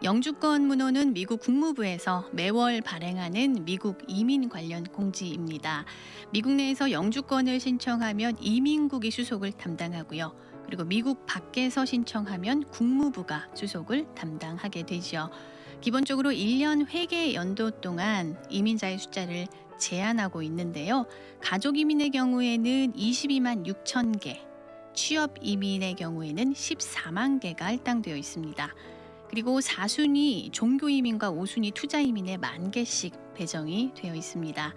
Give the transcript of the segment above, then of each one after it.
영주권 문호는 미국 국무부에서 매월 발행하는 미국 이민 관련 공지입니다. 미국 내에서 영주권을 신청하면 이민국이 수속을 담당하고요. 그리고 미국 밖에서 신청하면 국무부가 수속을 담당하게 되죠. 기본적으로 1년 회계 연도 동안 이민자의 숫자를 제한하고 있는데요. 가족 이민의 경우에는 22만 6천 개, 취업 이민의 경우에는 14만 개가 할당되어 있습니다. 그리고 4순위 종교 이민과 5순위 투자 이민에 10,000개씩 배정이 되어 있습니다.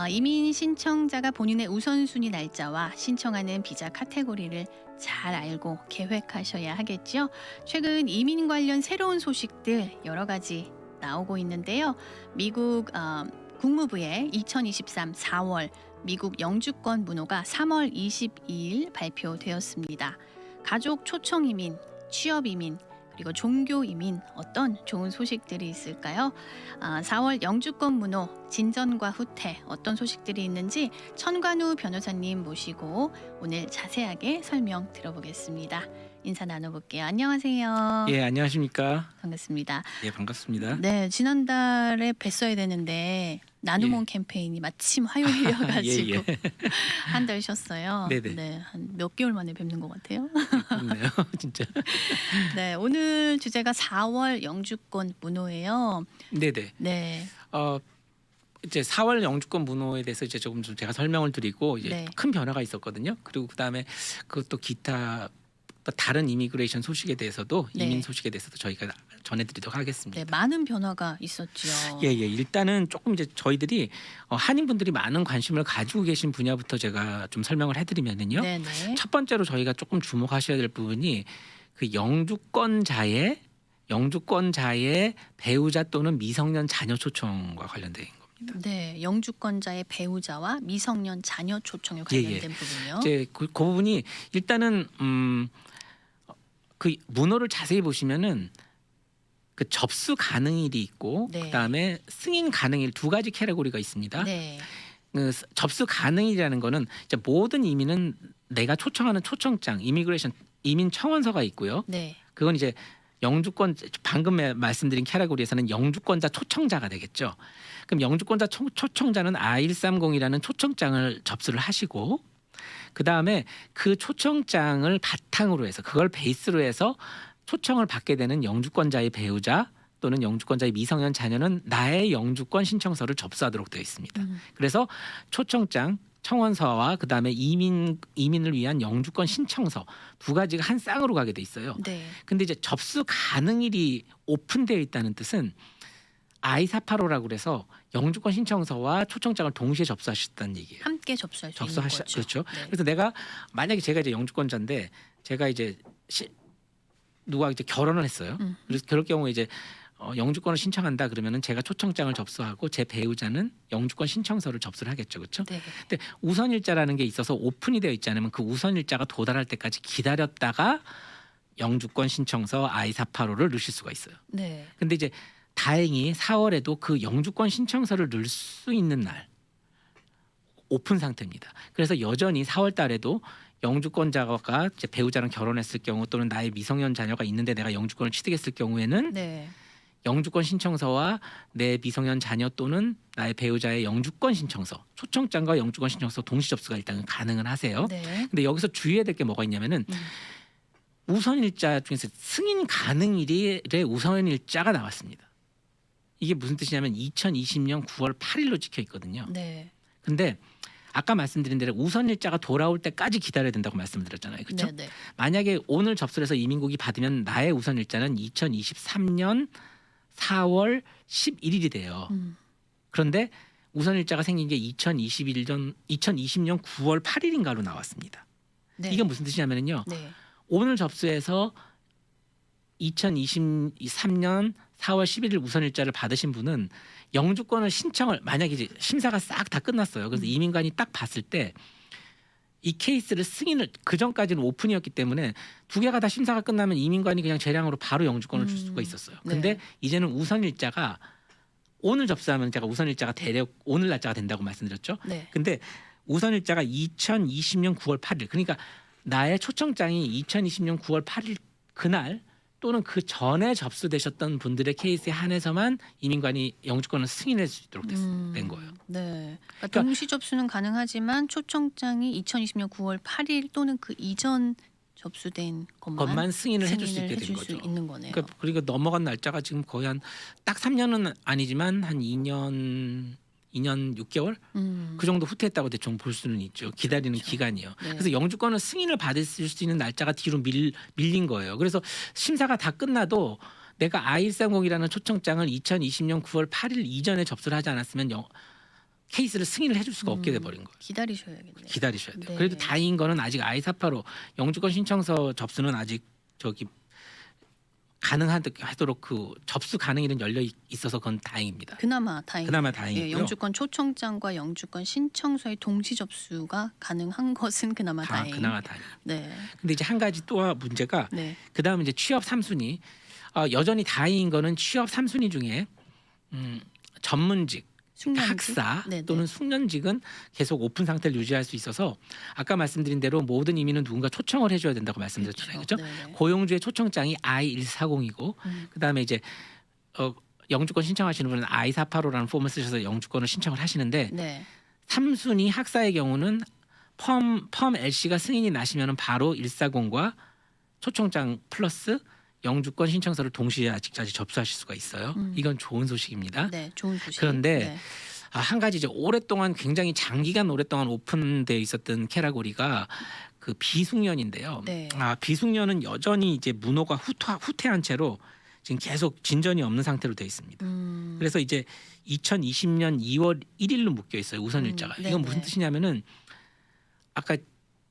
이민 신청자가 본인의 우선순위 날짜와 신청하는 비자 카테고리를 잘 알고 계획하셔야 하겠죠. 최근 이민 관련 새로운 소식들 여러 가지 나오고 있는데요. 미국 국무부의 2023 4월 미국 영주권 문호가 3월 22일 발표되었습니다. 가족 초청 이민, 취업 이민, 그리고 종교 이민 어떤 좋은 소식들이 있을까요? 4월 영주권 문호 진전과 후퇴 어떤 소식들이 있는지 천관우 변호사님 모시고 오늘 자세하게 설명 들어보겠습니다. 인사 나눠볼게요. 안녕하세요. 예, 안녕하십니까? 반갑습니다. 예, 반갑습니다. 네, 지난달에 뵀어야 되는데 나눔원 캠페인이 마침 화요일이어가지고 예, 예. 한 달 쉬었어요. 네네. 네, 한 몇 개월 만에 뵙는 것 같아요. 그렇네요, 진짜. 네, 오늘 주제가 4월 영주권 문호예요. 네네. 네, 이제 4월 영주권 문호에 대해서 이제 조금 좀 제가 설명을 드리고 이제 네. 큰 변화가 있었거든요. 그리고 그다음에 그것도 기타 또 다른 이미그레이션 소식에 대해서도 네. 이민 소식에 대해서도 저희가 전해드리도록 하겠습니다. 네, 많은 변화가 있었죠. 예, 예. 일단은 조금 이제 저희들이 한인분들이 많은 관심을 가지고 계신 분야부터 제가 좀 설명을 해드리면은요. 네네. 첫 번째로 저희가 조금 주목하셔야 될 부분이 그 영주권자의 배우자 또는 미성년 자녀 초청과 관련된 겁니다. 네, 영주권자의 배우자와 미성년 자녀 초청에 예, 관련된 예. 부분이요. 이제 그 부분이 일단은 그 문호를 자세히 보시면은 그 접수 가능일이 있고 네. 그다음에 승인 가능일 두 가지 캐러고리가 있습니다. 네, 그 접수 가능이라는 거는 이제 모든 이민은 내가 초청하는 초청장, 이민 청원서가 있고요. 네, 그건 이제 영주권 방금 말씀드린 캐러고리에서는 영주권자 초청자가 되겠죠. 그럼 영주권자 초청자는 I-130이라는 초청장을 접수를 하시고 그 다음에 그 초청장을 바탕으로 해서 그걸 베이스로 해서 초청을 받게 되는 영주권자의 배우자 또는 영주권자의 미성년 자녀는 나의 영주권 신청서를 접수하도록 되어 있습니다. 그래서 초청장, 청원서와 그다음에 이민을 위한 영주권 신청서 두 가지가 한 쌍으로 가게 돼 있어요. 네, 근데 이제 접수 가능일이 오픈되어 있다는 뜻은 I-485라고 그래서 영주권 신청서와 초청장을 동시에 접수하셨다는 얘기예요. 함께 접수할 수 있는 거죠. 그렇죠. 네. 그래서 만약에 제가 이제 영주권자인데 제가 이제 누가 이제 결혼을 했어요. 그래서 그럴 경우에 이제 영주권을 신청한다 그러면은 제가 초청장을 접수하고 제 배우자는 영주권 신청서를 접수를 하겠죠, 그렇죠? 네, 근데 우선일자라는 게 있어서 오픈이 되어 있지 않으면 그 우선일자가 도달할 때까지 기다렸다가 영주권 신청서 I-485를 넣으실 수가 있어요. 네, 근데 이제 다행히 4월에도 그 영주권 신청서를 넣을 수 있는 날 오픈 상태입니다. 그래서 여전히 4월 달에도 영주권자가 이제 배우자랑 결혼했을 경우 또는 나의 미성년 자녀가 있는데 내가 영주권을 취득했을 경우에는 네, 영주권 신청서와 내 미성년 자녀 또는 나의 배우자의 영주권 신청서, 초청장과 영주권 신청서 동시 접수가 일단 가능은 하세요. 네. 근데 여기서 주의해야 될 게 뭐가 있냐면은 우선일자 중에서 승인 가능일의 우선일자가 나왔습니다. 이게 무슨 뜻이냐면 2020년 9월 8일로 찍혀 있거든요. 네, 근데 아까 말씀드린 대로 우선일자가 돌아올 때까지 기다려야 된다고 말씀드렸잖아요. 그렇죠? 네, 네. 만약에 오늘 접수를 해서 이민국이 받으면 나의 우선일자는 2023년 4월 11일이 돼요. 그런데 우선일자가 생긴 게 2020년 9월 8일인가로 나왔습니다. 네. 이게 무슨 뜻이냐면요. 네, 오늘 접수해서 2023년 4월 11일 우선일자를 받으신 분은 영주권을 신청을 만약에 이제 심사가 싹 다 끝났어요. 그래서 이민관이 딱 봤을 때 이 케이스를 승인을 그 전까지는 오픈이었기 때문에 두 개가 다 심사가 끝나면 이민관이 그냥 재량으로 바로 영주권을 줄 수가 있었어요. 근데 네. 이제는 우선일자가 오늘 접수하면 제가 우선일자가 대략 오늘 날짜가 된다고 말씀드렸죠. 네, 근데 우선일자가 2020년 9월 8일 그러니까 나의 초청장이 2020년 9월 8일 그날 또는 그 전에 접수되셨던 분들의 케이스에 한해서만 이민관이 영주권을 승인할 수 있도록 된 거예요. 네. 그러니까 그러니까 동시 접수는 가능하지만 초청장이 2020년 9월 8일 또는 그 이전 접수된 것만 승인을 해줄 수 승인을 있게 된 해줄 수 거죠. 있는 거네요. 그러니까 그리고 넘어간 날짜가 지금 거의 한 딱 3년은 아니지만 한 2년 6개월 음. 그 정도 후퇴했다고 대충 볼 수는 있죠. 기다리는 그렇죠. 기간이요. 네. 그래서 영주권을 승인을 받을 수 있는 날짜가 뒤로 밀린 거예요. 그래서 심사가 다 끝나도 내가 I130이라는 초청장을 2020년 9월 8일 이전에 접수를 하지 않았으면 케이스를 승인을 해줄 수가 없게 돼버린 거예요. 기다리셔야겠네요. 기다리셔야 돼요. 네. 그래도 다행인 거는 아직 I485 영주권 신청서 접수는 아직 가능하도록 그 접수 가능일은 열려 있어서 그건 다행입니다. 그나마 다행이고요. 그나마 다행이고요. 영주권 초청장과 영주권 신청서의 동시 접수가 가능한 것은 그나마 다행. 그나마 다행. 네. 근데 이제 한 가지 또 문제가 네. 그다음에 이제 취업 3순위 여전히 다행인 거는 취업 3순위 중에 전문직 숙련직? 학사 네네. 또는 숙련직은 계속 오픈 상태를 유지할 수 있어서 아까 말씀드린 대로 모든 이민은 누군가 초청을 해줘야 된다고 말씀드렸잖아요. 그렇죠? 네네. 고용주의 초청장이 I140이고 그다음에 이제 영주권 신청하시는 분은 I485라는 폼을 쓰셔서 영주권을 신청을 하시는데 네. 3순위 학사의 경우는 펌 LC가 승인이 나시면 바로 140과 초청장 플러스 영주권 신청서를 동시에 아직까지 접수하실 수가 있어요. 이건 좋은 소식입니다. 네, 좋은 소식. 그런데 네. 한 가지 이제 오랫동안 굉장히 장기간 오랫동안 오픈되어 있었던 캐러고리가 그 비숙련인데요. 네. 비숙련은 여전히 이제 문호가 후퇴한 채로 지금 계속 진전이 없는 상태로 되어 있습니다. 그래서 이제 2020년 2월 1일로 묶여 있어요. 우선 일자가. 이건 무슨 네네. 뜻이냐면은 아까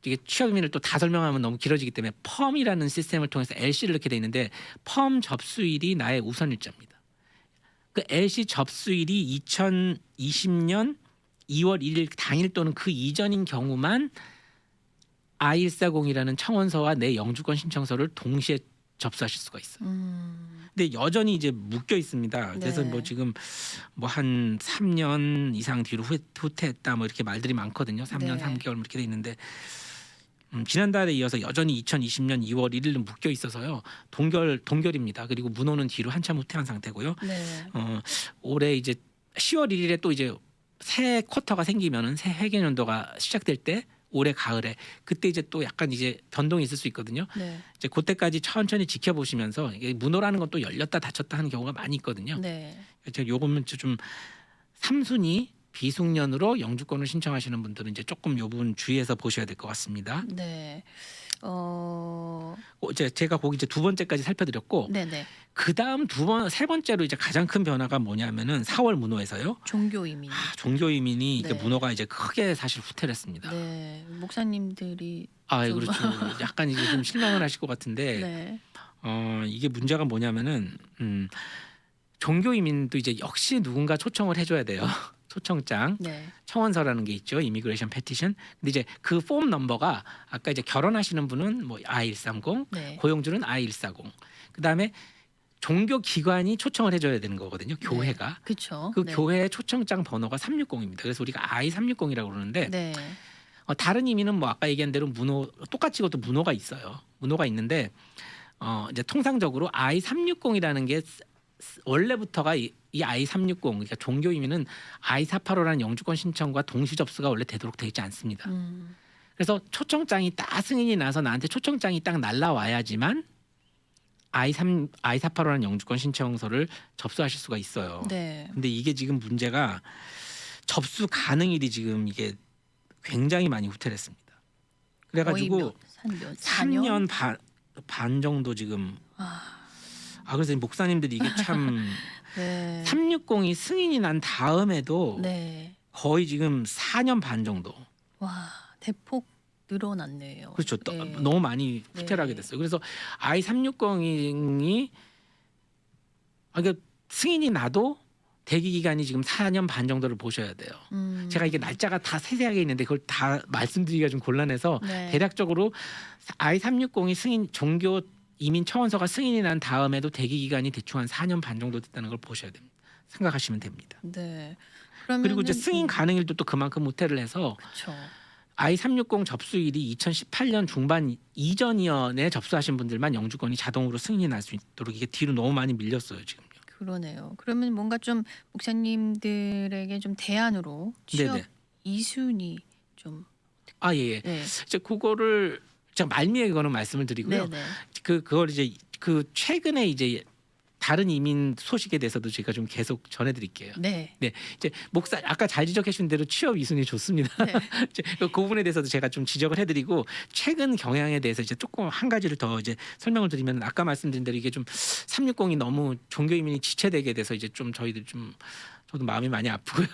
이게 취업민을 또 다 설명하면 너무 길어지기 때문에 펌이라는 시스템을 통해서 LC를 넣게 돼 있는데 펌 접수일이 나의 우선 일자입니다. 그 LC 접수일이 2020년 2월 1일 당일 또는 그 이전인 경우만 I140이라는 청원서와 내 영주권 신청서를 동시에 접수하실 수가 있어요. 근데 여전히 이제 묶여 있습니다. 그래서 네. 뭐 지금 뭐 한 3년 이상 뒤로 후퇴했다 뭐 이렇게 말들이 많거든요. 3년 네. 3개월 뭐 이렇게 돼 있는데 지난달에 이어서 여전히 2020년 2월 1일은 묶여 있어서요. 동결입니다. 그리고 문호는 뒤로 한참 후퇴한 상태고요. 네. 올해 이제 10월 1일에 또 이제 새 쿼터가 생기면은 새 회계연도가 시작될 때 올해 가을에 그때 이제 또 약간 이제 변동이 있을 수 있거든요. 네. 이제 그때까지 천천히 지켜보시면서 이게 문호라는 건 또 열렸다 닫혔다 하는 경우가 많이 있거든요. 네. 제가 요거는 좀 3순위 비숙련으로 영주권을 신청하시는 분들은 이제 조금 요 부분 주의해서 보셔야 될 것 같습니다. 네. 제가 거기 이제 두 번째까지 살펴드렸고 네네. 그 다음 세 번째로 이제 가장 큰 변화가 뭐냐면은 4월 문호에서요. 종교 이민. 종교 이민이 이제 네. 문호가 이제 크게 사실 후퇴를 했습니다. 네. 목사님들이 좀- 그렇죠. 약간 이제 좀 실망을 하실 것 같은데 네. 이게 문제가 뭐냐면은 종교 이민도 이제 역시 누군가 초청을 해줘야 돼요. 초청장. 네. 청원서라는 게 있죠. 이미그레이션 패티션. 근데 이제 그 폼 넘버가 아까 이제 결혼하시는 분은 뭐 I130, 네. 고용주는 I140. 그다음에 종교 기관이 초청을 해줘야 되는 거거든요. 교회가. 그렇죠. 그 네. 교회의 초청장 번호가 360입니다. 그래서 우리가 I360이라고 그러는데 네. 다른 이미는 뭐 아까 얘기한 대로 문호 똑같이 그것도 문호가 있어요. 문호가 있는데 이제 통상적으로 I360이라는 게 원래부터가 이 I360 그러니까 종교 이민은 I485라는 영주권 신청과 동시 접수가 원래 되도록 되어 있지 않습니다. 그래서 초청장이 딱 승인이 나서 나한테 초청장이 딱 날라와야지만 I485라는 영주권 신청서를 접수하실 수가 있어요. 네. 근데 이게 지금 문제가 접수 가능일이 지금 이게 굉장히 많이 후퇴를 했습니다. 그래가지고 3년 반 정도 지금 그래서 이 목사님들이 이게 참 네. 360이 승인이 난 다음에도 네. 거의 지금 4년 반 정도 와, 대폭 늘어났네요. 그렇죠. 네. 너무 많이 후퇴를 하게 됐어요. 그래서 I360이 그러니까 승인이 나도 대기 기간이 지금 4년 반 정도를 보셔야 돼요. 제가 이게 날짜가 다 세세하게 있는데 그걸 다 말씀드리기가 좀 곤란해서 네. 대략적으로 I360이 승인 종교 이민 청원서가 승인이 난 다음에도 대기 기간이 대충 한 4년 반 정도 됐다는 걸 보셔야 됩니다. 생각하시면 됩니다. 네. 그리고 이제 승인 가능일도 또 그만큼 후퇴를 해서 그렇죠. I-360 접수일이 2018년 중반 이전이언에 접수하신 분들만 영주권이 자동으로 승인이 날 수 있도록 이게 뒤로 너무 많이 밀렸어요 지금요. 그러네요. 그러면 뭔가 좀 목사님들에게 좀 대안으로 취업 네네. 2순위 좀 아 예예. 네. 이제 그거를 제가 말미에 그거는 말씀을 드리고요. 네네. 그걸 이제 그 최근에 이제 다른 이민 소식에 대해서도 제가 좀 계속 전해드릴게요. 네. 네, 이제 목사 아까 잘 지적해 주신 대로 취업 2순위 좋습니다. 네. 이제 그 부분에 대해서도 제가 좀 지적을 해드리고 최근 경향에 대해서 이제 조금 한 가지를 더 이제 설명을 드리면 아까 말씀드린 대로 이게 좀 360이 너무 종교 이민이 지체되게 돼서 이제 좀 저희들 좀 저도 마음이 많이 아프고요.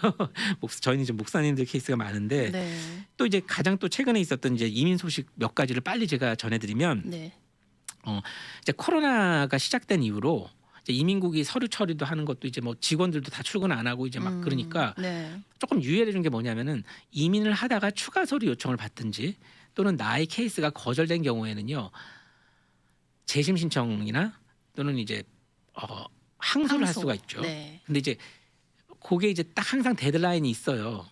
저희는 이제 목사님들 케이스가 많은데 네. 또 이제 가장 또 최근에 있었던 이제 이민 소식 몇 가지를 빨리 제가 전해드리면 네. 이제 코로나가 시작된 이후로 이제 이민국이 서류 처리도 하는 것도 이제 뭐 직원들도 다 출근 안 하고 이제 막 그러니까 네. 조금 유예해 준 게 뭐냐면은 이민을 하다가 추가 서류 요청을 받든지 또는 나의 케이스가 거절된 경우에는요 재심 신청이나 또는 이제 항소를 할 항소. 수가 있죠. 네. 근데 이제 그게 이제 딱 항상 데드라인이 있어요.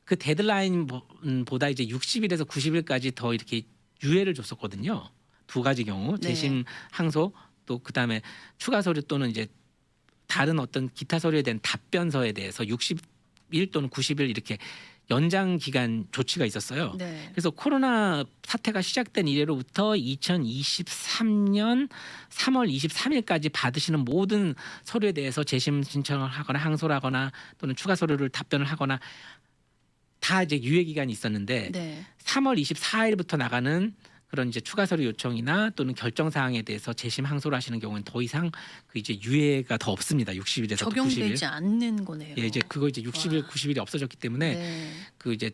그 데드라인보다 이제 60일에서 90일까지 더 이렇게 유예를 줬었거든요. 두 가지 경우 네. 재심, 항소 또 그다음에 추가 서류 또는 이제 다른 어떤 기타 서류에 대한 답변서에 대해서 60일 또는 90일 이렇게 연장 기간 조치가 있었어요. 네. 그래서 코로나 사태가 시작된 이래로부터 2023년 3월 23일까지 받으시는 모든 서류에 대해서 재심 신청을 하거나 항소를 하거나 또는 추가 서류를 답변을 하거나 다 이제 유예 기간이 있었는데 네. 3월 24일부터 나가는 그런 이제 추가 서류 요청이나 또는 결정 사항에 대해서 재심 항소를 하시는 경우는 더 이상 그 이제 유예가 더 없습니다. 60일에서 90일. 적용되지 않는 거네요. 예, 이제 그거 이제 60일, 와. 90일이 없어졌기 때문에 네. 그 이제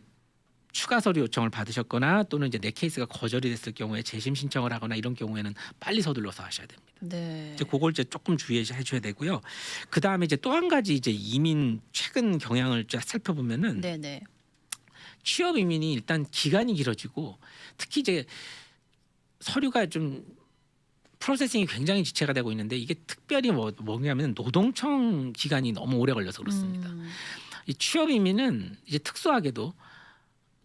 추가 서류 요청을 받으셨거나 또는 이제 내 케이스가 거절이 됐을 경우에 재심 신청을 하거나 이런 경우에는 빨리 서둘러서 하셔야 됩니다. 네. 이제 그걸 이제 조금 주의해 줘야 되고요. 그 다음에 이제 또 한 가지 이제 이민 최근 경향을 쫙 살펴보면은 네네. 취업 이민이 일단 기간이 길어지고 특히 이제 서류가 좀 프로세싱이 굉장히 지체가 되고 있는데 이게 특별히 뭐냐면 노동청 기간이 너무 오래 걸려서 그렇습니다. 이 취업 이민은 이제 특수하게도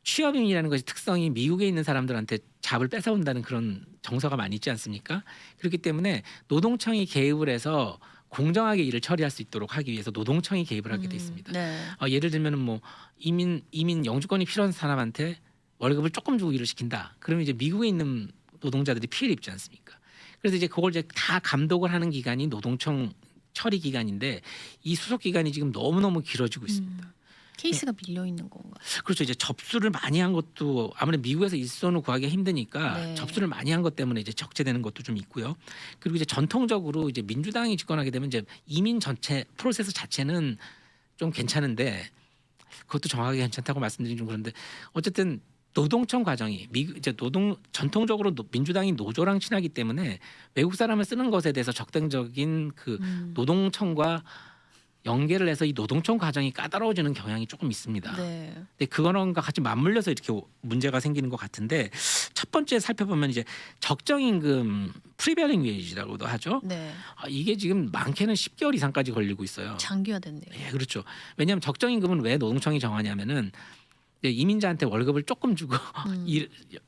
취업 이민이라는 것이 특성이 미국에 있는 사람들한테 잡을 뺏어온다는 그런 정서가 많이 있지 않습니까? 그렇기 때문에 노동청이 개입을 해서 공정하게 일을 처리할 수 있도록 하기 위해서 노동청이 개입을 하게 돼 있습니다. 네. 예를 들면은 뭐 이민 영주권이 필요한 사람한테 월급을 조금 주고 일을 시킨다. 그러면 이제 미국에 있는 노동자들이 피해를 입지 않습니까? 그래서 이제 그걸 이제 다 감독을 하는 기간이 노동청 처리 기간인데 이 수속 기간이 지금 너무너무 길어지고 있습니다. 케이스가 밀려 있는 건가? 그렇죠. 이제 접수를 많이 한 것도 아무래도 미국에서 일선을 구하기가 힘드니까 네. 접수를 많이 한 것 때문에 이제 적재되는 것도 좀 있고요. 그리고 이제 전통적으로 이제 민주당이 집권하게 되면 이제 이민 전체 프로세스 자체는 좀 괜찮은데 그것도 정확하게 괜찮다고 말씀드리긴 좀 그런데 어쨌든 노동청 과정이 이제 전통적으로 민주당이 노조랑 친하기 때문에 외국 사람을 쓰는 것에 대해서 적극적인 그 노동청과 연계를 해서 이 노동청 과정이 까다로워지는 경향이 조금 있습니다. 네. 근데 그거랑과 같이 맞물려서 이렇게 문제가 생기는 것 같은데 첫 번째 살펴보면 이제 적정임금 프리베링 웨이지라고도 하죠. 네. 이게 지금 많게는 10개월 이상까지 걸리고 있어요. 장기화됐네요. 예, 그렇죠. 왜냐하면 적정임금은 왜 노동청이 정하냐면은 이제 이민자한테 월급을 조금 주고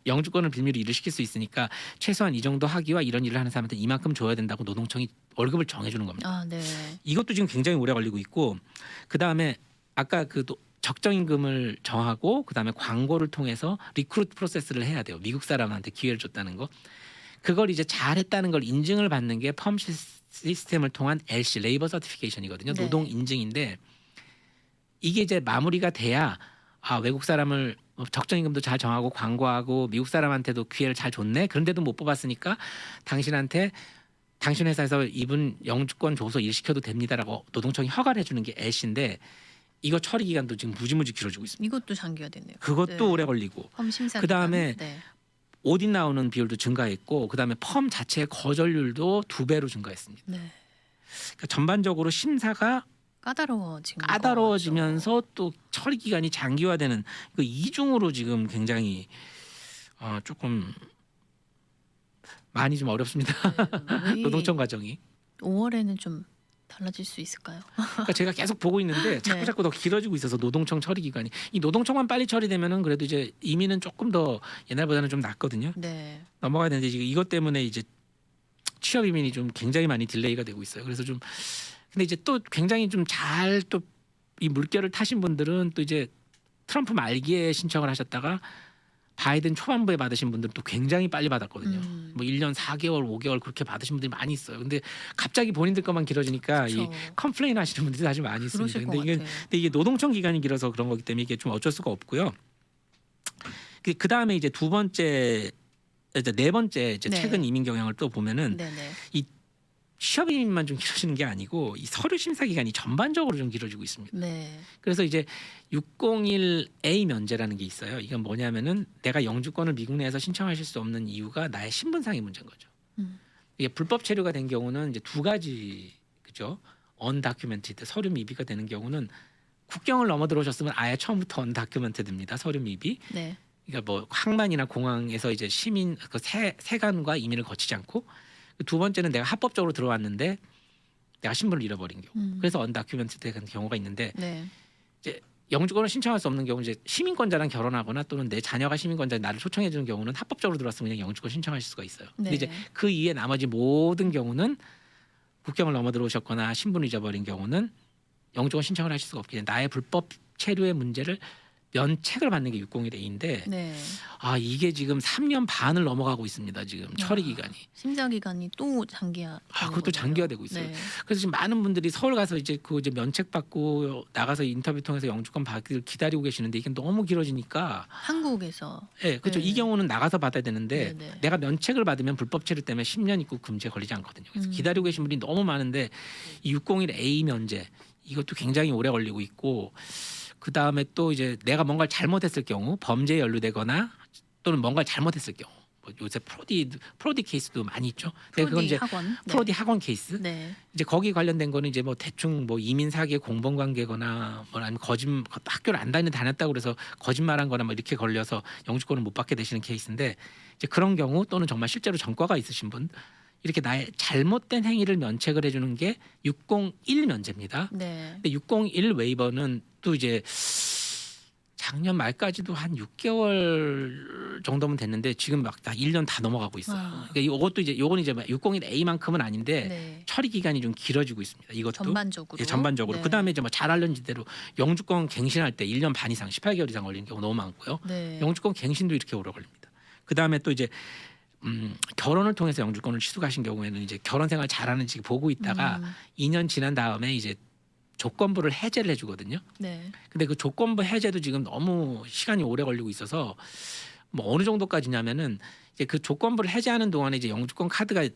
영주권을 빌미로 일을 시킬 수 있으니까 최소한 이 정도 하기와 이런 일을 하는 사람한테 이만큼 줘야 된다고 노동청이 월급을 정해주는 겁니다. 아, 네. 이것도 지금 굉장히 오래 걸리고 있고 그 다음에 아까 적정임금을 정하고 그 다음에 광고를 통해서 리크루트 프로세스를 해야 돼요. 미국 사람한테 기회를 줬다는 거. 그걸 이제 잘했다는 걸 인증을 받는 게 펌 시스템을 통한 LC 레이버 서티피케이션이거든요. 네. 노동 인증인데 이게 이제 마무리가 돼야 외국 사람을 적정임금도 잘 정하고 광고하고 미국 사람한테도 기회를 잘 줬네. 그런데도 못 뽑았으니까 당신한테 당신 회사에서 이분 영주권 줘서 일 시켜도 됩니다라고 노동청이 허가를 해주는 게 LC인데 이거 처리 기간도 지금 무지무지 길어지고 있습니다. 이것도 장기화됐네요. 그것도 네. 오래 걸리고 펌 심사. 그다음에 네. 오딘 나오는 비율도 증가했고 그다음에 펌 자체의 거절률도 2배로 증가했습니다. 네. 그러니까 전반적으로 심사가 까다로워지면서 또 처리 기간이 장기화되는 그 이중으로 지금 굉장히 조금 많이 좀 어렵습니다. 네. 노동청 과정이. 5월에는 좀 달라질 수 있을까요? 그러니까 제가 계속 보고 있는데 네. 자꾸 더 길어지고 있어서 노동청 처리 기간이 이 노동청만 빨리 처리되면은 그래도 이제 이민은 조금 더 옛날보다는 좀 낫거든요. 네. 넘어가야 되는데 지금 이것 때문에 이제 취업 이민이 좀 굉장히 많이 딜레이가 되고 있어요. 그래서 좀 근데 이제 또 굉장히 좀 잘 또 이 물결을 타신 분들은 또 이제 트럼프 말기에 신청을 하셨다가 바이든 초반부에 받으신 분들은 또 굉장히 빨리 받았거든요. 뭐 1년 4개월, 5개월 그렇게 받으신 분들이 많이 있어요. 근데 갑자기 본인들 것만 길어지니까 이 그렇죠. 컴플레인 하시는 분들이 사실 많이 있습니다. 그러실 것 근데 같아요. 이게 노동청 기간이 길어서 그런 거기 때문에 이게 좀 어쩔 수가 없고요. 그 다음에 이제 두 번째, 이제 네 번째 이제 네. 최근 이민 경향을 또 보면은 네네. 이 취업 이민만 좀 길어지는 게 아니고 이 서류 심사 기간이 전반적으로 좀 길어지고 있습니다. 네. 그래서 이제 601A 면제라는 게 있어요. 이건 뭐냐면은 내가 영주권을 미국 내에서 신청하실 수 없는 이유가 나의 신분상의 문제인 거죠. 이게 불법 체류가 된 경우는 이제 두 가지 그죠? 언다큐멘티드 서류 미비가 되는 경우는 국경을 넘어 들어오셨으면 아예 처음부터 언다큐멘티드입니다. 서류 미비. 네. 그러니까 뭐 항만이나 공항에서 이제 시민 그 세관과 이민을 거치지 않고 두 번째는 내가 합법적으로 들어왔는데 내가 신분을 잃어버린 경우. 그래서 언다큐멘티드 된 경우가 있는데 네. 이제 영주권을 신청할 수 없는 경우 이제 시민권자랑 결혼하거나 또는 내 자녀가 시민권자에 나를 초청해 주는 경우는 합법적으로 들어왔으면 그냥 영주권 신청하실 수가 있어요. 근데 네. 이제 그 이외 나머지 모든 경우는 국경을 넘어 들어오셨거나 신분을 잊어버린 경우는 영주권 신청을 하실 수가 없기 때문에 나의 불법 체류의 문제를 면책을 받는 게 601A인데 네. 아 이게 지금 3년 반을 넘어가고 있습니다. 지금 처리 기간이. 심사 기간이 또 장기화. 그것도 장기화되고 있어요. 네. 그래서 지금 많은 분들이 서울 가서 이제 그 이제 면책 받고 나가서 인터뷰 통해서 영주권 받기를 기다리고 계시는데 이게 너무 길어지니까 한국에서. 예, 그렇죠. 네. 이 경우는 나가서 받아야 되는데 네, 네. 내가 면책을 받으면 불법 체류 때문에 10년 입국 금지에 걸리지 않거든요. 그래서 기다리고 계신 분이 너무 많은데 이 601A 면제 이것도 굉장히 오래 걸리고 있고 그 다음에 또 이제 내가 뭔가를 잘못했을 경우 범죄에 연루되거나 또는 뭔가를 잘못했을 경우 뭐 요새 프로디 케이스도 많이 있죠. 근데 그건 프로디 이제 학원. 프로디 학원 케이스. 네. 이제 거기 관련된 거는 이제 뭐 대충 뭐 이민 사기의 공범 관계거나 뭐 아니면 학교를 안 다녔다고 그래서 거짓말한 거나 뭐 이렇게 걸려서 영주권을 못 받게 되시는 케이스인데 이제 그런 경우 또는 정말 실제로 전과가 있으신 분 이렇게 나의 잘못된 행위를 면책을 해주는 게 601 면제입니다. 네. 근데 601 웨이버는 또 이제 작년 말까지도 한 6개월 정도면 됐는데 지금 막 다 1년 다 넘어가고 있어요. 아. 그러니까 이것도 이제 요건 이제 601A만큼은 아닌데 네. 처리 기간이 좀 길어지고 있습니다. 이것도 전반적으로. 예, 전반적으로. 네. 그다음에 이제 뭐 잘 알려진 대로 영주권 갱신할 때 1년 반 이상 18개월 이상 걸리는 경우 너무 많고요. 네. 영주권 갱신도 이렇게 오래 걸립니다. 그다음에 또 이제 결혼을 통해서 영주권을 취득하신 경우에는 이제 결혼 생활 잘하는지 보고 있다가 2년 지난 다음에 이제 조건부를 해제를 해주거든요. 네. 근데 그 조건부 해제도 지금 너무 시간이 오래 걸리고 있어서 뭐 어느 정도까지냐면은 이제 그 조건부를 해제하는 동안에 이제 영주권 카드가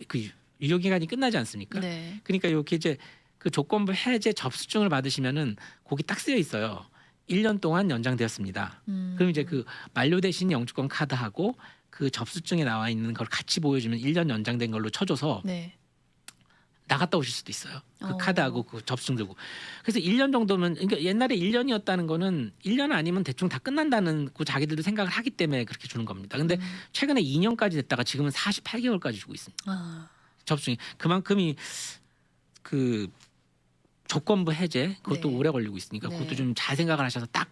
그 유효 기간이 끝나지 않습니까? 네. 그러니까 이렇게 이제 그 조건부 해제 접수증을 받으시면은 거기 딱 쓰여 있어요. 1년 동안 연장되었습니다. 그럼 이제 그 만료되신 영주권 카드하고 그 접수증에 나와 있는 걸 같이 보여주면 1년 연장된 걸로 쳐줘서 네. 나갔다 오실 수도 있어요. 그 어. 카드하고 그 접수증 들고. 그래서 1년 정도면 그러니까 옛날에 1년이었다는 거는 1년 아니면 대충 다 끝난다는 그 자기들도 생각을 하기 때문에 그렇게 주는 겁니다. 근데 최근에 2년까지 됐다가 지금은 48개월까지 주고 있습니다. 아. 접수증이 그만큼이 그 조건부 해제 그것도 네. 오래 걸리고 있으니까 네. 그것도 좀 잘 생각을 하셔서 딱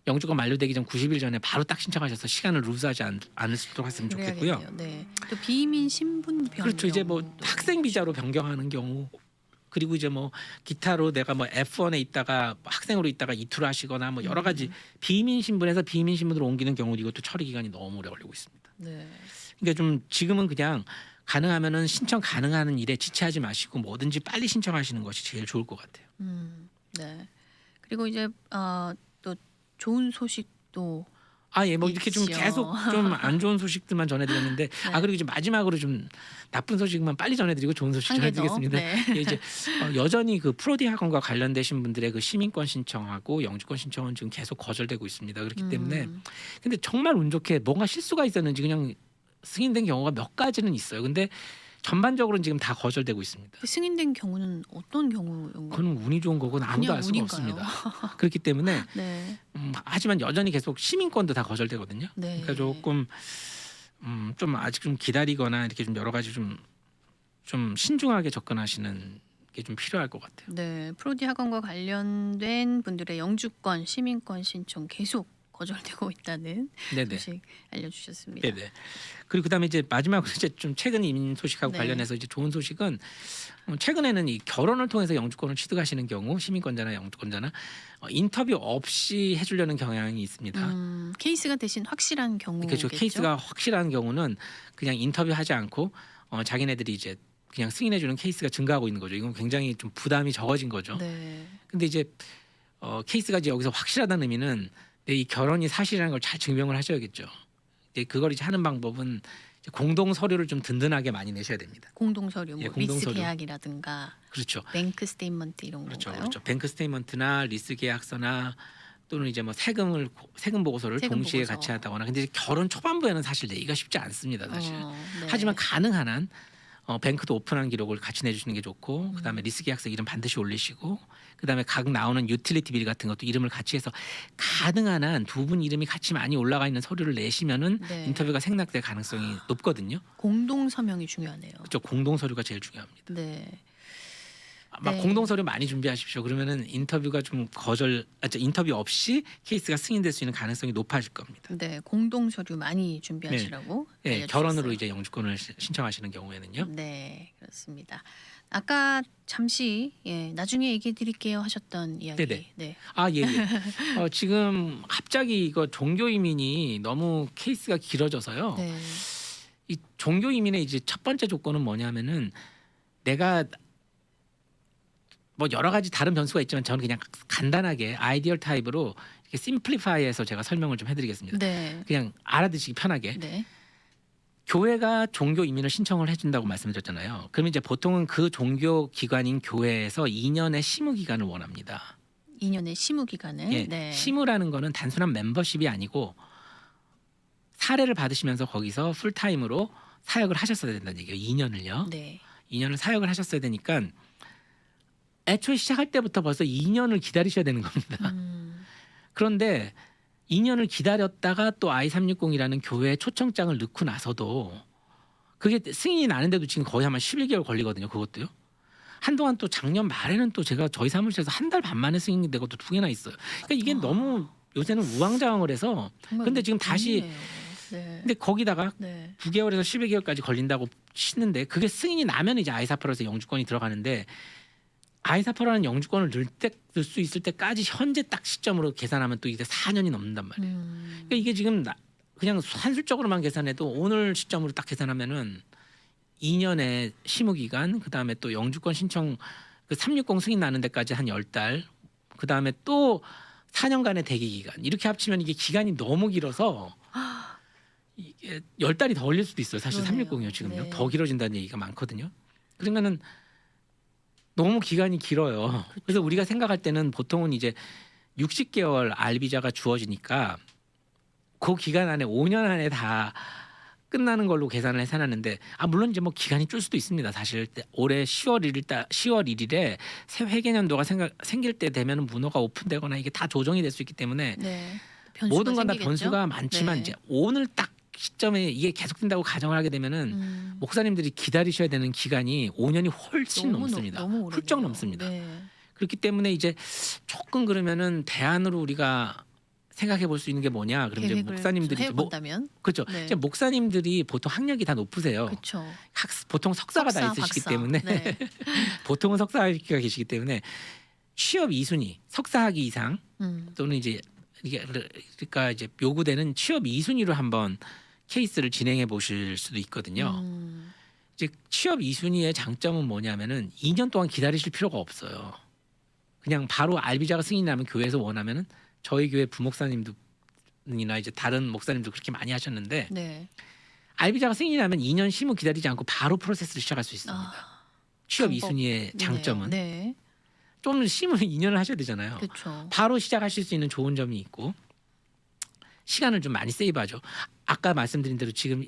영주권 만료되기 전 90일 전에 바로 딱 신청하셔서 시간을 루즈하지 않으시도록 했으면 좋겠고요. 그래야겠네요. 네. 또 비민 신분 변경. 그렇죠. 이제 뭐 학생 비자로 변경하는 경우 그리고 이제 뭐 기타로 내가 뭐 F1에 있다가 학생으로 있다가 이투를 하시거나 뭐 여러 가지 비민 신분에서 비민 신분으로 옮기는 경우 이것도 처리 기간이 너무 오래 걸리고 있습니다. 네. 그러니까 좀 지금은 그냥 가능하면은 신청 가능한 일에 지체하지 마시고 뭐든지 빨리 신청하시는 것이 제일 좋을 것 같아요. 네. 그리고 이제 또 좋은 소식도 아, 예, 뭐 이렇게 좀 있죠. 계속 좀 안 좋은 소식들만 전해드렸는데 아 그리고 이제 마지막으로 좀 나쁜 소식만 빨리 전해드리고 좋은 소식 한 개 더. 전해드리겠습니다. 네. 예, 이제 여전히 그 프로디 학원과 관련되신 분들의 그 시민권 신청하고 영주권 신청은 지금 계속 거절되고 있습니다. 그렇기 때문에 근데 정말 운 좋게 뭔가 실수가 있었는지 그냥 승인된 경우가 몇 가지는 있어요. 근데 전반적으로는 지금 다 거절되고 있습니다. 그 승인된 경우는 어떤 경우인가요? 그건 운이 좋은 거고 아무도 그냥 알 수가 운인가요? 없습니다. 그렇기 때문에 네. 하지만 여전히 계속 시민권도 다 거절되거든요. 네. 그러니까 조금 좀 아직 좀 기다리거나 이렇게 좀 여러 가지 좀 신중하게 접근하시는 게 좀 필요할 것 같아요. 네, 프로디 학원과 관련된 분들의 영주권, 시민권 신청 계속 거절되고 있다는 네네. 소식 알려주셨습니다. 네네. 그리고 그다음에 이제 마지막으로 이제 좀 최근 이민 소식하고 네. 관련해서 이제 좋은 소식은 최근에는 이 결혼을 통해서 영주권을 취득하시는 경우 시민권자나 영주권자나 인터뷰 없이 해주려는 경향이 있습니다. 케이스가 대신 확실한 경우겠죠. 그렇죠. 케이스가 확실한 경우는 그냥 인터뷰하지 않고 자기네들이 이제 그냥 승인해주는 케이스가 증가하고 있는 거죠. 이건 굉장히 좀 부담이 적어진 거죠. 네. 근데 이제 케이스가 이제 여기서 확실하다는 의미는 이 결혼이 사실이라는 걸 잘 증명을 하셔야겠죠. 근데 그걸 이제 하는 방법은 이제 공동 서류를 좀 든든하게 많이 내셔야 됩니다. 공동 서류, 뭐 예, 공동 리스 서류. 계약이라든가 그렇죠. 뱅크 스테이트먼트 이런 그렇죠. 건가요? 그렇죠. 뱅크 스테이먼트나 리스 계약서나 또는 이제 뭐 세금 보고서를 세금 동시에 보고서. 같이 하다거나. 근데 이제 결혼 초반부에는 사실 내기가 쉽지 않습니다, 사실. 네. 하지만 가능한 한 뱅크도 오픈한 기록을 같이 내주시는 게 좋고, 그다음에 리스 계약서 이름 반드시 올리시고, 그다음에 각 나오는 유틸리티 빌 같은 것도 이름을 같이 해서 가능한 한 두 분 이름이 같이 많이 올라가 있는 서류를 내시면은 네. 인터뷰가 생략될 가능성이 높거든요. 공동 서명이 중요하네요. 그렇죠. 공동 서류가 제일 중요합니다. 네. 막 네. 공동 서류 많이 준비하십시오. 그러면은 인터뷰가 좀 인터뷰 없이 케이스가 승인될 수 있는 가능성이 높아질 겁니다. 네, 공동 서류 많이 준비하시라고. 네, 알려주셨어요. 결혼으로 이제 영주권을 신청하시는 경우에는요. 네, 그렇습니다. 아까 잠시 나중에 얘기해 드릴게요 하셨던 이야기. 네네. 네. 아, 예, 예. 지금 갑자기 이거 종교 이민이 너무 케이스가 길어져서요. 네. 이 종교 이민의 이제 첫 번째 조건은 뭐냐면은 내가 뭐 여러 가지 다른 변수가 있지만 저는 그냥 간단하게 아이디얼 타입으로 이렇게 심플리파이해서 제가 설명을 좀 해드리겠습니다. 네. 그냥 알아듣시기 편하게. 네. 교회가 종교 이민을 신청을 해준다고 말씀드렸잖아요. 그러면 이제 보통은 그 종교 기관인 교회에서 2년의 심의 기간을 원합니다. 2년의 심의 기간을. 예, 네. 심의라는 거는 단순한 멤버십이 아니고 사례를 받으시면서 거기서 풀타임으로 사역을 하셨어야 된다는 얘기예요. 2년을요. 네. 2년을 사역을 하셨어야 되니까 애초에 시작할 때부터 벌써 2년을 기다리셔야 되는 겁니다. 그런데 2년을 기다렸다가 또 I360이라는 교회에 초청장을 넣고 나서도 그게 승인이 나는데도 지금 거의 아마 11개월 걸리거든요. 그것도요. 한동안 또 작년 말에는 또 제가 저희 사무실에서 한 달 반 만에 승인이 되고 또 2개나 있어요. 그러니까 이게 너무 요새는 우왕좌왕을 해서 근데 지금 다시 재밌네요. 네. 근데 거기다가 네. 9개월에서 12개월까지 걸린다고 치는데 그게 승인이 나면 이제 I485에서 영주권이 들어가는데 I485라는 영주권을 넣을 수 있을 때까지 현재 딱 시점으로 계산하면 또 이게 4년이 넘는단 말이에요. 그러니까 이게 지금 그냥 산술적으로만 계산해도 오늘 시점으로 딱 계산하면은 2년의 심의 기간, 그다음에 또 영주권 신청 그 360 승인 나는 데까지 한 10달, 그다음에 또 4년간의 대기 기간. 이렇게 합치면 이게 기간이 너무 길어서 이게 10달이 더 걸릴 수도 있어요. 사실 그러네요. 360이요, 지금요. 네. 더 길어진다는 얘기가 많거든요. 그러면은 너무 기간이 길어요. 그래서 우리가 생각할 때는 보통은 이제 60개월 알비자가 주어지니까 그 기간 안에 5년 안에 다 끝나는 걸로 계산을 해서 놨는데 물론 이제 뭐 기간이 줄 수도 있습니다. 사실 올해 10월 1일에 새 회계년도가 생길 때 되면 문호가 오픈되거나 이게 다 조정이 될 수 있기 때문에 네. 모든 건 다 생기겠죠? 변수가 많지만 네. 이제 오늘 딱 시점에 이게 계속된다고 가정을 하게 되면은 목사님들이 기다리셔야 되는 기간이 5년이 훨씬 넘습니다. 너무 오래네요. 훌쩍 넘습니다. 네. 그렇기 때문에 이제 조금 그러면은 대안으로 우리가 생각해 볼 수 있는 게 뭐냐? 그럼 이제 계획을 목사님들이 해본다면 그렇죠. 네. 이제 목사님들이 보통 학력이 다 높으세요. 그렇죠. 보통 석사가 다 석사, 있으시기 박사. 때문에 네. 보통은 석사가 계시기 때문에 취업 2순위, 석사학위 이상 또는 이제 이게 그러니까 이제 요구되는 취업 2순위로 한번 케이스를 진행해 보실 수도 있거든요. 이제 취업 2순위의 장점은 뭐냐면은 2년 동안 기다리실 필요가 없어요. 그냥 바로 알비자가 승인이 나면 교회에서 원하면은 저희 교회 부목사님들이나 이제 다른 목사님도 그렇게 많이 하셨는데 네. 알비자가 승인이 나면 2년 심의 기다리지 않고 바로 프로세스를 시작할 수 있습니다. 취업 방법. 2순위의 장점은 네. 좀 심을 2년을 하셔야 되잖아요. 그렇죠. 바로 시작하실 수 있는 좋은 점이 있고 시간을 좀 많이 세이브하죠. 아까 말씀드린 대로 지금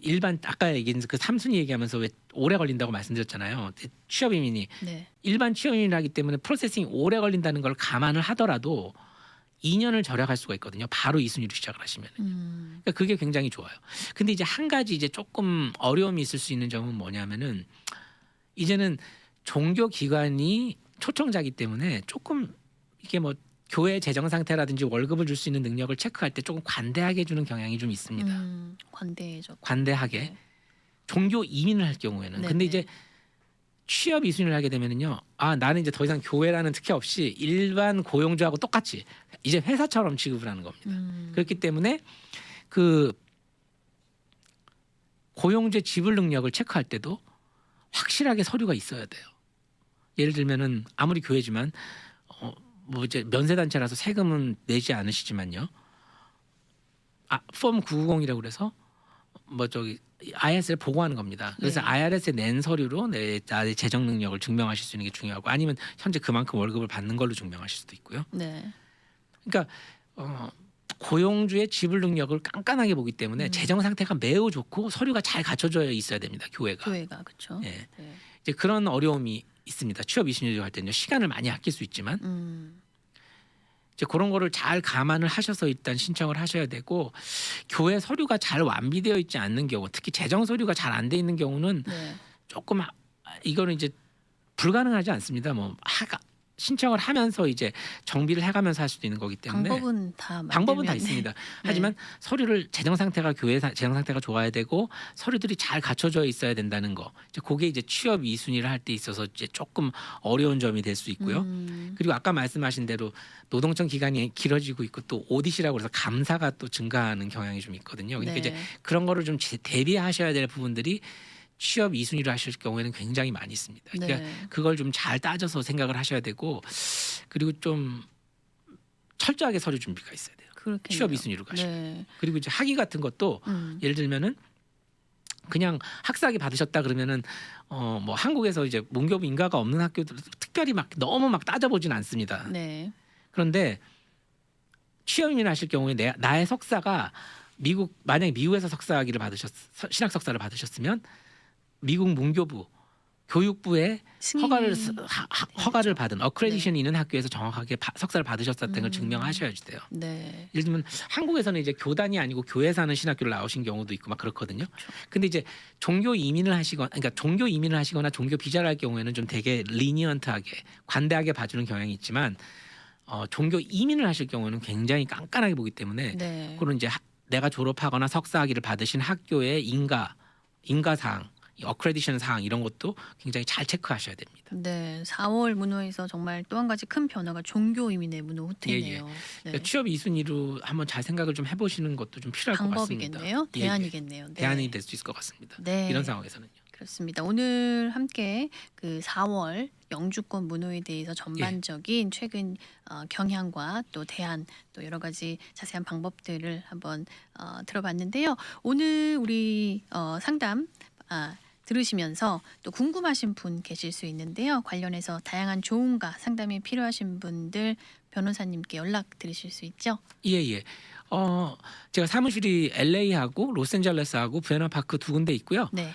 아까 얘기한 그 3순위 얘기하면서 왜 오래 걸린다고 말씀드렸잖아요. 취업 이민이 네. 일반 취업 이민이라기 때문에 프로세싱이 오래 걸린다는 걸 감안을 하더라도 2년을 절약할 수가 있거든요. 바로 2순위로 시작을 하시면. 그러니까 그게 굉장히 좋아요. 근데 이제 한 가지 이제 조금 어려움이 있을 수 있는 점은 뭐냐면은 이제는 종교 기관이 초청자이기 때문에 조금 이게 뭐 교회 재정 상태라든지 월급을 줄 수 있는 능력을 체크할 때 조금 관대하게 주는 경향이 좀 있습니다. 관대해져. 관대하게. 네. 종교 이민을 할 경우에는. 네네. 근데 이제 취업 이순위를 하게 되면은요. 아, 나는 이제 더 이상 교회라는 특혜 없이 일반 고용주하고 똑같이 이제 회사처럼 취급을 하는 겁니다. 그렇기 때문에 그 고용주의 지불 능력을 체크할 때도 확실하게 서류가 있어야 돼요. 예를 들면은 아무리 교회지만 뭐 이제 면세단체라서 세금은 내지 않으시지만요. 폼 990이라고 그래서 뭐 저기 IRS를 보고하는 겁니다. 그래서 네. IRS에 낸 서류로 나의 재정 능력을 증명하실 수 있는 게 중요하고 아니면 현재 그만큼 월급을 받는 걸로 증명하실 수도 있고요. 네. 그러니까 고용주의 지불 능력을 깐깐하게 보기 때문에 재정 상태가 매우 좋고 서류가 잘 갖춰져 있어야 됩니다. 교회가. 그렇죠. 예. 네. 이제 그런 어려움이 있습니다. 취업 이순위를 할 때는요. 시간을 많이 아낄 수 있지만 이제 그런 거를 잘 감안을 하셔서 일단 신청을 하셔야 되고 교회 서류가 잘 완비되어 있지 않는 경우, 특히 재정 서류가 잘 안 돼 있는 경우는 네. 조금 이거는 이제 불가능하지 않습니다. 뭐 신청을 하면서 이제 정비를 해가면서 할 수도 있는 거기 때문에 방법은 다 있습니다. 하지만 서류를 재정 상태가 교회 재정 상태가 좋아야 되고 서류들이 잘 갖춰져 있어야 된다는 거. 이제 그게 이제 취업 이순위를 할 때 있어서 이제 조금 어려운 점이 될 수 있고요. 그리고 아까 말씀하신 대로 노동청 기간이 길어지고 있고 또 오디시라고 해서 감사가 또 증가하는 경향이 좀 있거든요. 그러니까 이제 그런 거를 좀 대비하셔야 될 부분들이 취업 이순위를 하실 경우에는 굉장히 많이 있습니다. 그러니까 그걸 좀 잘 따져서 생각을 하셔야 되고 그리고 좀 철저하게 서류 준비가 있어야 돼요. 그렇겠네요. 취업 이순위로 가시면. 그리고 이제 학위 같은 것도 예를 들면은 그냥 학사학위 받으셨다 그러면은 뭐 한국에서 이제 문교부 인가가 없는 학교들 특별히 막 너무 막 따져보진 않습니다. 네. 그런데 취업 이민을 하실 경우에 나의 석사가 만약에 미국에서 석사학위를 신학 석사를 받으셨으면 미국 문교부 교육부의 허가를 받은 어크레디션이 있는 학교에서 정확하게 석사를 받으셨다는 걸 증명하셔야지 돼요. 네. 예를 들면 한국에서는 이제 교단이 아니고 교회에서 하는 신학교를 나오신 경우도 있고 막 그렇거든요. 근데 이제 종교 이민을 하시거나 종교 비자를 할 경우에는 좀 되게 리니언트하게 관대하게 봐주는 경향이 있지만 종교 이민을 하실 경우는 굉장히 깐깐하게 보기 때문에 그런 이제 내가 졸업하거나 석사학위를 받으신 학교의 인가사항 어크레디션 사항 이런 것도 굉장히 잘 체크하셔야 됩니다. 네, 4월 문호에서 정말 또 한 가지 큰 변화가 종교 이민의 문호 후퇴네요. 그러니까 취업 이순위로 한번 잘 생각을 좀 해보시는 것도 좀 필요할 것 같습니다. 방법이겠네요. 대안이겠네요. 네. 대안이 될 수 있을 것 같습니다. 이런 상황에서는요. 그렇습니다. 오늘 함께 그 4월 영주권 문호에 대해서 전반적인 최근 경향과 또 대안 또 여러 가지 자세한 방법들을 한번 들어봤는데요. 오늘 우리 상담 들으시면서 또 궁금하신 분 계실 수 있는데요. 관련해서 다양한 조언과 상담이 필요하신 분들 변호사님께 연락 드리실 수 있죠? 예. 제가 사무실이 LA하고 로스앤젤레스하고 부에나파크 두 군데 있고요. 네.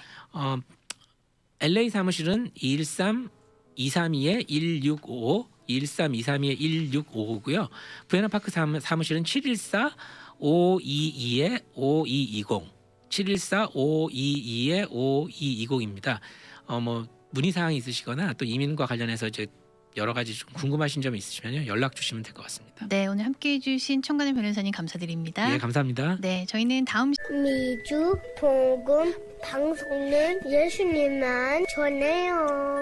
LA 사무실은 213-232-1655, 213-232-1655고요. 부에나파크 사무실은 714-522-5220. 714-522-5220입니다. 뭐 문의 사항이 있으시거나 또 이민과 관련해서 이제 여러 가지 좀 궁금하신 점이 있으시면요 연락 주시면 될 것 같습니다. 네, 오늘 함께해 주신 청관의 변호사님 감사드립니다. 예, 감사합니다. 네, 저희는 다음 미주 복음 방송은 예수님만 전해요.